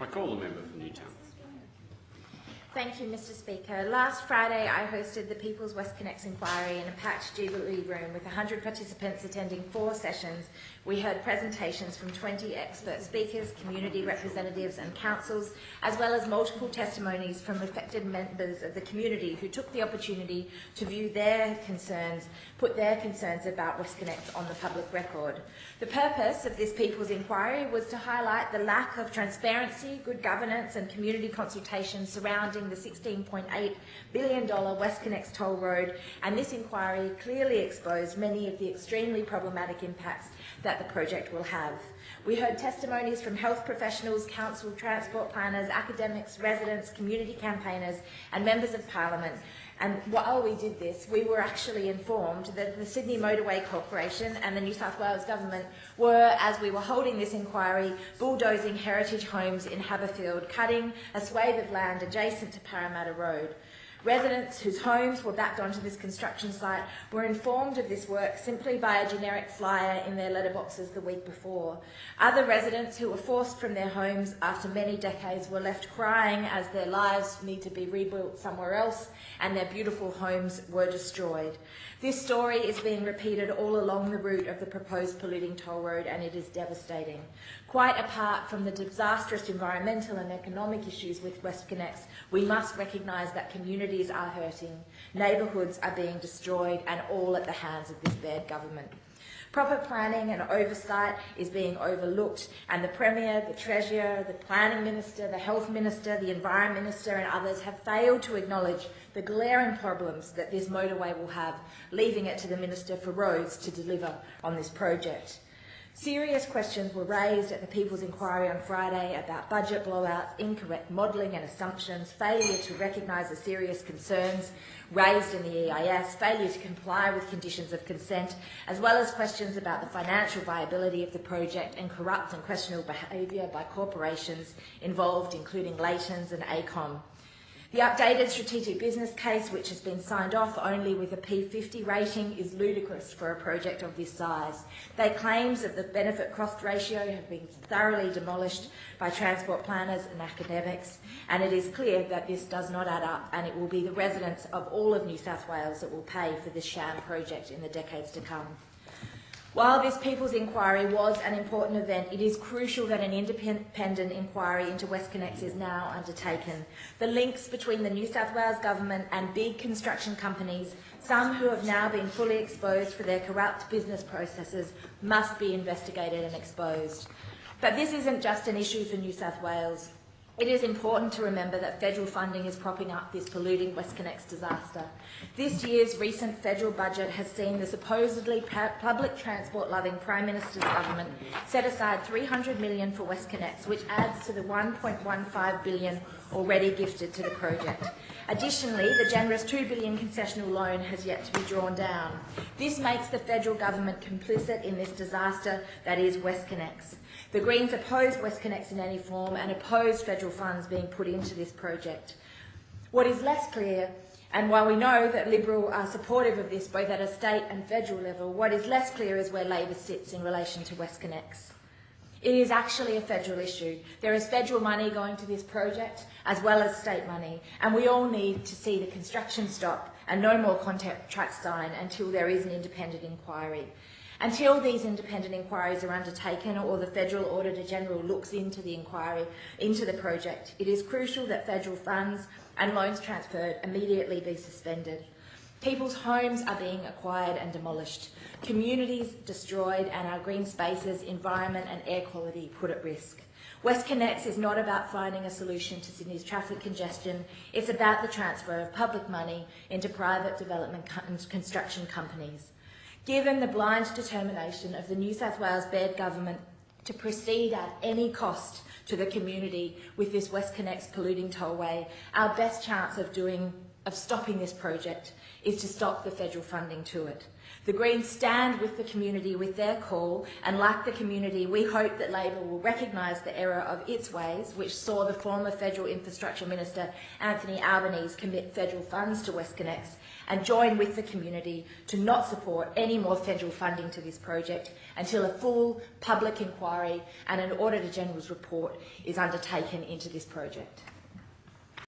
I call the member for Newtown. Thank you, Mr Speaker. Last Friday I hosted the Peoples WestConnex Inquiry in a packed Jubilee room with 100 participants attending 4 sessions. We heard presentations from 20 expert speakers, community representatives and councils, as well as multiple testimonies from affected members of the community who took the opportunity to view their concerns, put their concerns about WestConnex on the public record. The purpose of this People's Inquiry was to highlight the lack of transparency, good governance and community consultation surrounding the $16.8 billion WestConnex toll road, and this inquiry clearly exposed many of the extremely problematic impacts that the project will have. We heard testimonies from health professionals, council, transport planners, academics, residents, community campaigners and members of parliament. And while we did this, we were actually informed that the Sydney Motorway Corporation and the New South Wales Government were, as we were holding this inquiry, bulldozing heritage homes in Haberfield, cutting a swathe of land adjacent to Parramatta Road. Residents whose homes were backed onto this construction site were informed of this work simply by a generic flyer in their letterboxes the week before. Other residents who were forced from their homes after many decades were left crying as their lives need to be rebuilt somewhere else and their beautiful homes were destroyed. This story is being repeated all along the route of the proposed polluting toll road, and it is devastating. Quite apart from the disastrous environmental and economic issues with WestConnex, we must recognise that communities are hurting, neighbourhoods are being destroyed, and all at the hands of this Baird Government. Proper planning and oversight is being overlooked, and the Premier, the Treasurer, the Planning Minister, the Health Minister, the Environment Minister and others have failed to acknowledge the glaring problems that this motorway will have, leaving it to the Minister for Roads to deliver on this project. Serious questions were raised at the People's Inquiry on Friday about budget blowouts, incorrect modelling and assumptions, failure to recognise the serious concerns raised in the EIS, failure to comply with conditions of consent, as well as questions about the financial viability of the project and corrupt and questionable behaviour by corporations involved, including Leighton's and ACOM. The updated strategic business case, which has been signed off only with a P50 rating, is ludicrous for a project of this size. Their claims of the benefit-cost ratio have been thoroughly demolished by transport planners and academics, and it is clear that this does not add up, and it will be the residents of all of New South Wales that will pay for this sham project in the decades to come. While this People's Inquiry was an important event, it is crucial that an independent inquiry into WestConnex is now undertaken. The links between the New South Wales Government and big construction companies, some who have now been fully exposed for their corrupt business processes, must be investigated and exposed. But this isn't just an issue for New South Wales. It is important to remember that federal funding is propping up this polluting WestConnex disaster. This year's recent federal budget has seen the supposedly public transport-loving Prime Minister's government set aside $300 million for WestConnex, which adds to the $1.15 billion already gifted to the project. Additionally, the generous $2 billion concessional loan has yet to be drawn down. This makes the federal government complicit in this disaster that is WestConnex. The Greens oppose WestConnex in any form and oppose federal funds being put into this project. What is less clear, and while we know that Liberal are supportive of this both at a state and federal level, what is less clear is where Labor sits in relation to WestConnex. It is actually a federal issue. There is federal money going to this project as well as state money, and we all need to see the construction stop and no more contracts signed until there is an independent inquiry. Until these independent inquiries are undertaken or the Federal Auditor General looks into the inquiry into the project, it is crucial that federal funds and loans transferred immediately be suspended. People's homes are being acquired and demolished, communities destroyed, and our green spaces, environment and air quality put at risk. WestConnex is not about finding a solution to Sydney's traffic congestion, it's about the transfer of public money into private development and construction companies. Given the blind determination of the New South Wales Baird Government to proceed at any cost to the community with this WestConnex polluting tollway, our best chance of stopping this project is to stop the federal funding to it. The Greens stand with the community with their call, and like the community, we hope that Labor will recognise the error of its ways, which saw the former Federal Infrastructure Minister Anthony Albanese commit federal funds to WestConnex, and join with the community to not support any more federal funding to this project until a full public inquiry and an Auditor General's report is undertaken into this project.